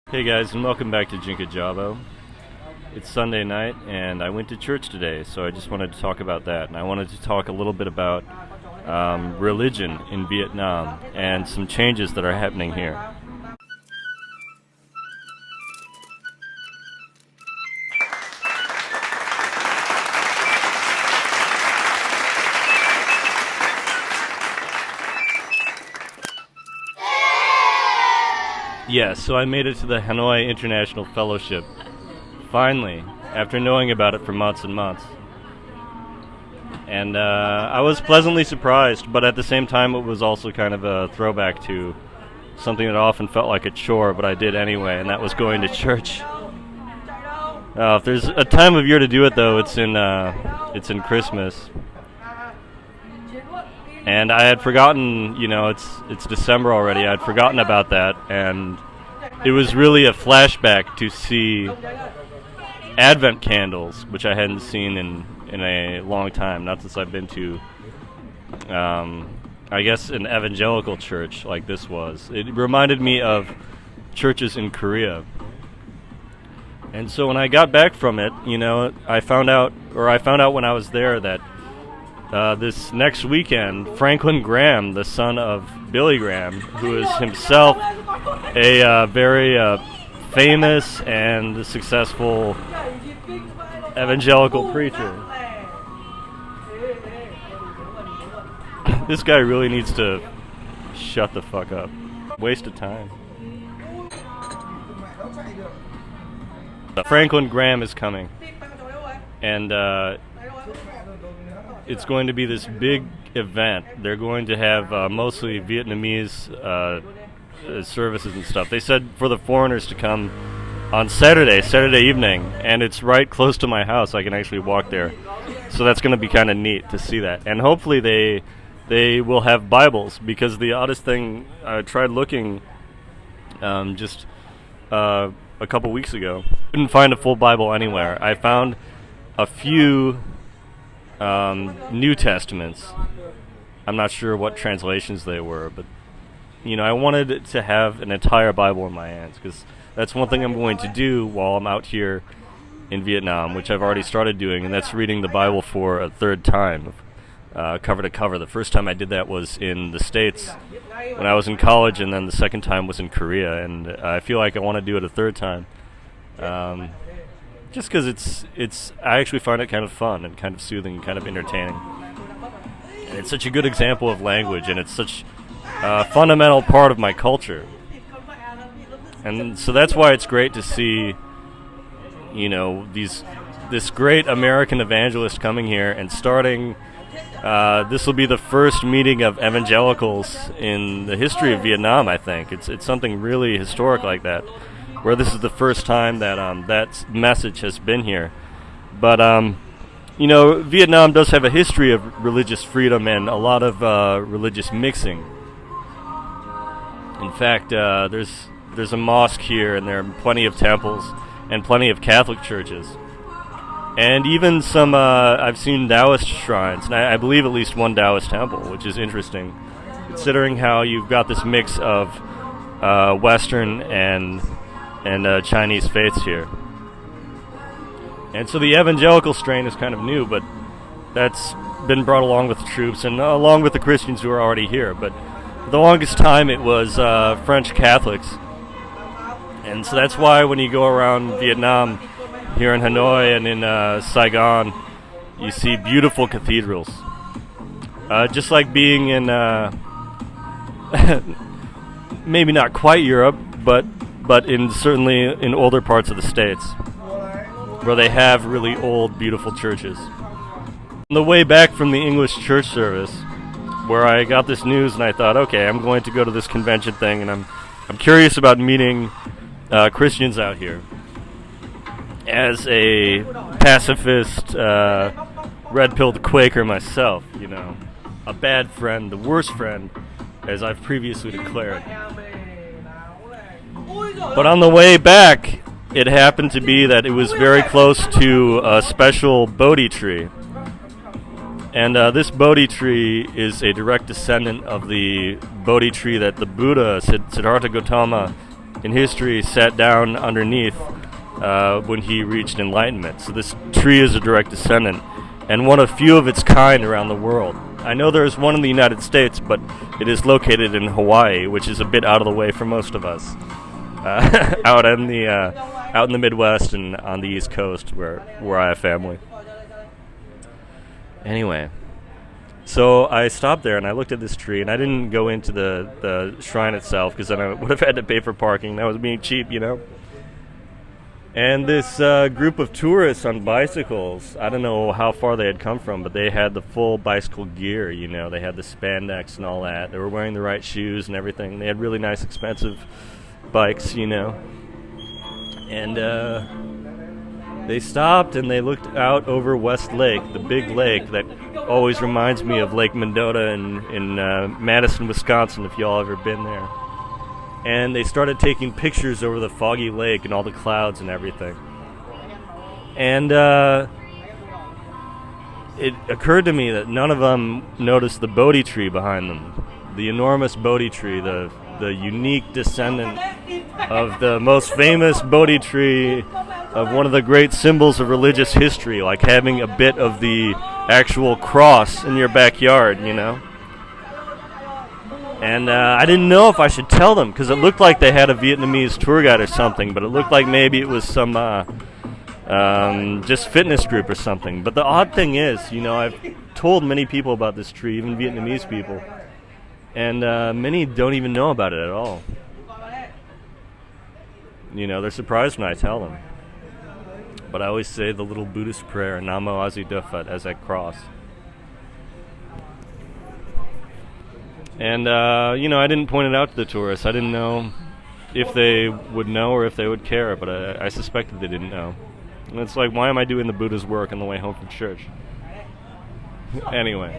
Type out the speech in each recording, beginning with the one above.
Hey guys, and welcome back to Jinka Jabo. It's Sunday night, and I went to church today, so I just wanted to talk about that. And I wanted to talk a little bit about religion in Vietnam and some changes that are happening here. Yeah, so I made it to the Hanoi International Fellowship. Finally, after knowing about it for months and months. And I was pleasantly surprised, but at the same time it was also kind of a throwback to something that often felt like a chore, but I did anyway, and that was going to church. If there's a time of year to do it, though, it's in Christmas. And I had forgotten, it's December already. I'd forgotten about that, and it was really a flashback to see Advent candles, which I hadn't seen in a long time, not since I've been to, I guess, an evangelical church like this was. It reminded me of churches in Korea. And so when I got back from it, I found out when I was there that this next weekend, Franklin Graham, the son of Billy Graham, who is himself a very famous and successful evangelical preacher. This guy really needs to shut the fuck up. Waste of time. Franklin Graham is coming. And it's going to be this big event. They're going to have mostly Vietnamese services and stuff. They said for the foreigners to come on Saturday evening, and it's right close to my house. I can actually walk there. So that's going to be kind of neat to see that. And hopefully they will have Bibles, because the oddest thing, I tried looking just a couple weeks ago. Couldn't find a full Bible anywhere. I found a few New Testaments. I'm not sure what translations they were, but I wanted to have an entire Bible in my hands, because that's one thing I'm going to do while I'm out here in Vietnam, which I've already started doing, and that's reading the Bible for a third time, cover to cover. The first time I did that was in the States when I was in college, and then the second time was in Korea, and I feel like I want to do it a third time. Just because I actually find it kind of fun and kind of soothing and kind of entertaining. And it's such a good example of language, and it's such a fundamental part of my culture. And so that's why it's great to see, this great American evangelist coming here and starting. This will be the first meeting of evangelicals in the history of Vietnam, I think. It's something really historic like that, where this is the first time that that message has been here. But, Vietnam does have a history of religious freedom and a lot of religious mixing. In fact, there's a mosque here, and there are plenty of temples and plenty of Catholic churches. And even some, I've seen Taoist shrines, and I believe at least one Taoist temple, which is interesting, considering how you've got this mix of Western and Chinese faiths here. And so the evangelical strain is kind of new, but that's been brought along with the troops and along with the Christians who are already here. But for the longest time it was French Catholics. And so that's why when you go around Vietnam, here in Hanoi and in Saigon, you see beautiful cathedrals. Just like being in, maybe not quite Europe, but certainly in older parts of the States, where they have really old, beautiful churches. On the way back from the English church service, where I got this news and I thought, okay, I'm going to go to this convention thing, and I'm curious about meeting Christians out here. As a pacifist, red-pilled Quaker myself, a bad friend, the worst friend, as I've previously declared. But on the way back, it happened to be that it was very close to a special Bodhi tree. And this Bodhi tree is a direct descendant of the Bodhi tree that the Buddha, Siddhartha Gautama, in history sat down underneath when he reached enlightenment. So this tree is a direct descendant, and one of few of its kind around the world. I know there's one in the United States, but it is located in Hawaii, which is a bit out of the way for most of us. Out in the Midwest and on the East Coast, where I have family. Anyway, so I stopped there and I looked at this tree, and I didn't go into the shrine itself because then I would have had to pay for parking. That was being cheap, you know. And this group of tourists on bicycles, I don't know how far they had come from, but they had the full bicycle gear, you know. They had the spandex and all that. They were wearing the right shoes and everything. They had really nice, expensive bikes, you know. And they stopped and they looked out over West Lake, the big lake that always reminds me of Lake Mendota in Madison, Wisconsin, if y'all ever been there. And they started taking pictures over the foggy lake and all the clouds and everything. And it occurred to me that none of them noticed the Bodhi tree behind them. The enormous Bodhi tree, the unique descendant of the most famous Bodhi tree of one of the great symbols of religious history, like having a bit of the actual cross in your backyard, you know. And I didn't know if I should tell them, because it looked like they had a Vietnamese tour guide or something, but it looked like maybe it was some just fitness group or something. But the odd thing is, you know, I've told many people about this tree, even Vietnamese people, and many don't even know about it at all. You know, they're surprised when I tell them. But I always say the little Buddhist prayer, Namo Azi Dufat, as I cross. And, you know, I didn't point it out to the tourists. I didn't know if they would know or if they would care, but I suspected they didn't know. And it's like, why am I doing the Buddha's work on the way home from church? Anyway,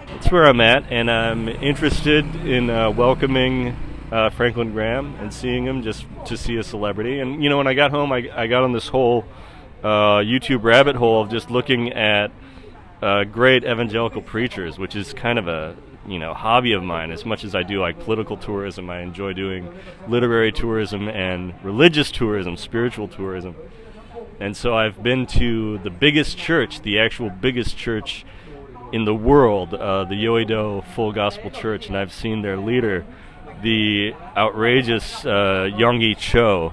that's where I'm at, and I'm interested in welcoming Franklin Graham and seeing him just to see a celebrity. And, you know, when I got home, I got on this whole YouTube rabbit hole of just looking at great evangelical preachers, which is kind of a, you know, hobby of mine. As much as I do like political tourism, I enjoy doing literary tourism and religious tourism, spiritual tourism. And so I've been to the biggest church, the actual biggest church in the world, the Yoido Full Gospel Church, and I've seen their leader, the outrageous Yonggi Cho,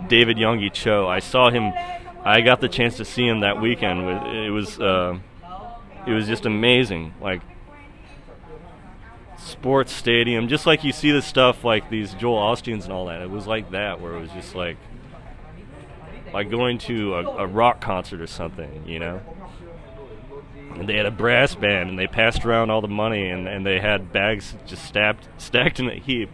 David Yonggi Cho. I saw him. I got the chance to see him that weekend. It was just amazing. Like, sports stadium, just like you see the stuff like these Joel Osteens and all that. It was like that, where it was just like going to a rock concert or something, you know. And they had a brass band, and they passed around all the money, and they had bags just stacked in a heap.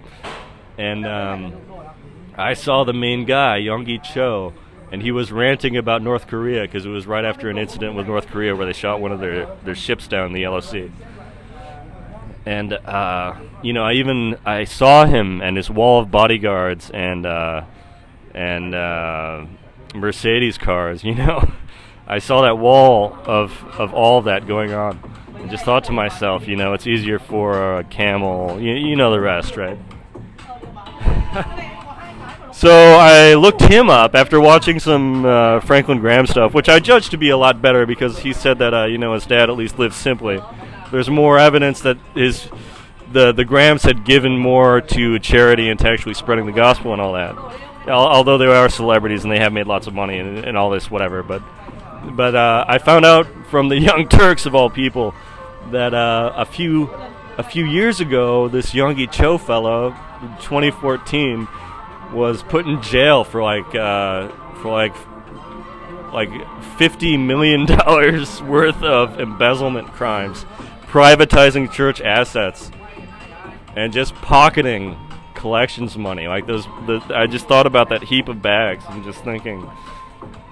And I saw the main guy, Yonggi Cho, and he was ranting about North Korea because it was right after an incident with North Korea where they shot one of their ships down in the Yellow Sea. And you know, I saw him and his wall of bodyguards and Mercedes cars, you know. I saw that wall of all of that going on, and just thought to myself, you know, it's easier for a camel. You know the rest, right? So I looked him up after watching some Franklin Graham stuff, which I judged to be a lot better because he said that you know, his dad at least lived simply. There's more evidence that the Grahams had given more to charity and to actually spreading the gospel and all that. Although they are celebrities and they have made lots of money and all this, whatever. But I found out from the Young Turks of all people that a few years ago, this Yonggi Cho fellow, in 2014, was put in jail for like $50 million worth of embezzlement crimes, privatizing church assets, and just pocketing collections money. Like I just thought about that heap of bags and just thinking,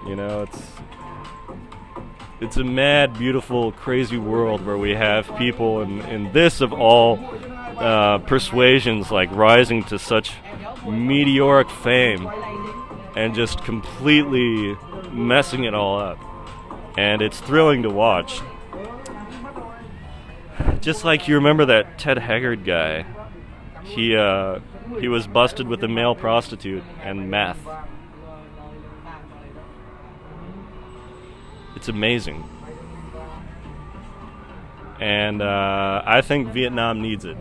you know, it's a mad, beautiful, crazy world where we have people in this of all persuasions like rising to such meteoric fame and just completely messing it all up. And it's thrilling to watch. Just like you remember that Ted Haggard guy. He He was busted with a male prostitute and meth. It's amazing. And I think Vietnam needs it.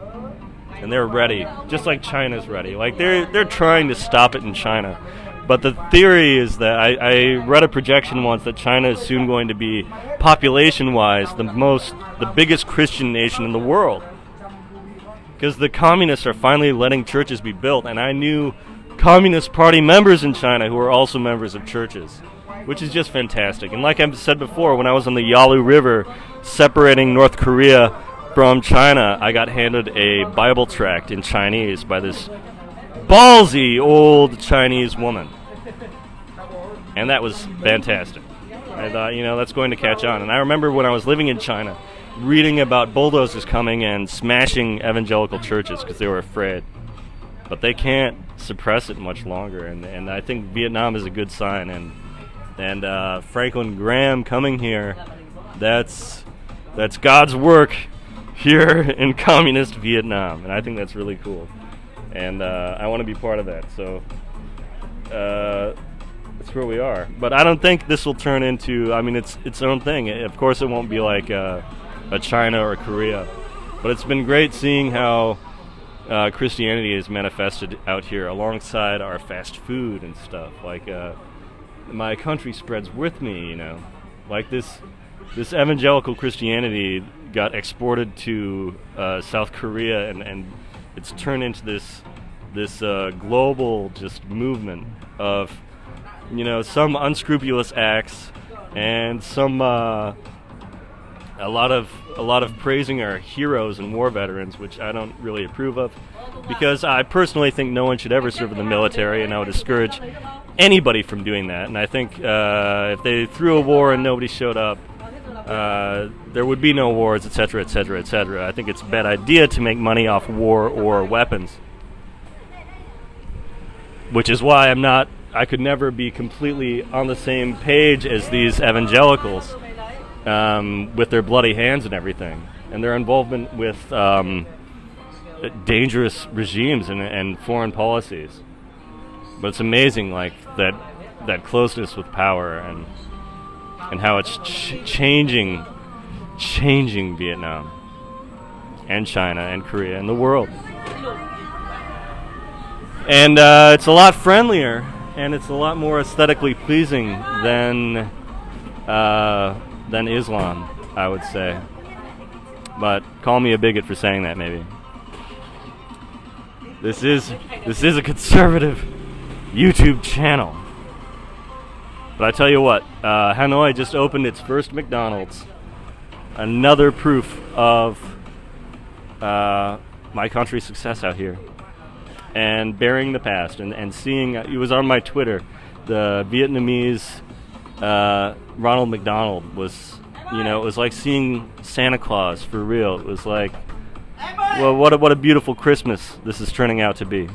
And they're ready, just like China's ready. Like they're trying to stop it in China. But the theory is that I read a projection once that China is soon going to be, population-wise, the biggest Christian nation in the world. Because the communists are finally letting churches be built, and I knew Communist Party members in China who are also members of churches, which is just fantastic. And like I've said before, when I was on the Yalu River separating North Korea from China, I got handed a Bible tract in Chinese by this ballsy old Chinese woman. And that was fantastic. I thought, that's going to catch on. And I remember when I was living in China, reading about bulldozers coming and smashing evangelical churches because they were afraid. But they can't suppress it much longer. And I think Vietnam is a good sign. And Franklin Graham coming here, that's God's work here in communist Vietnam, and I think that's really cool, and I want to be part of that. So that's where we are. But I don't think this will turn into, it's its own thing. Of course, it won't be like a China or a Korea, but it's been great seeing how Christianity is manifested out here alongside our fast food and stuff. Like my country spreads with me, like this evangelical Christianity got exported to South Korea, and it's turned into this global just movement of some unscrupulous acts and some a lot of praising our heroes and war veterans, which I don't really approve of, because I personally think no one should ever serve in the military, and I would discourage anybody from doing that. And I think if they threw a war and nobody showed up, there would be no wars, etc., etc., etc. I think it's a bad idea to make money off war or weapons, which is why I could never be completely on the same page as these evangelicals with their bloody hands and everything, and their involvement with dangerous regimes and foreign policies. But it's amazing, like that closeness with power and how it's changing Vietnam and China and Korea and the world. And it's a lot friendlier, and it's a lot more aesthetically pleasing than Islam, I would say. But call me a bigot for saying that, maybe. This is a conservative YouTube channel. But I tell you what, Hanoi just opened its first McDonald's. Another proof of my country's success out here. And burying the past and seeing, it was on my Twitter, the Vietnamese Ronald McDonald was, it was like seeing Santa Claus for real. It was like, well, what a beautiful Christmas this is turning out to be.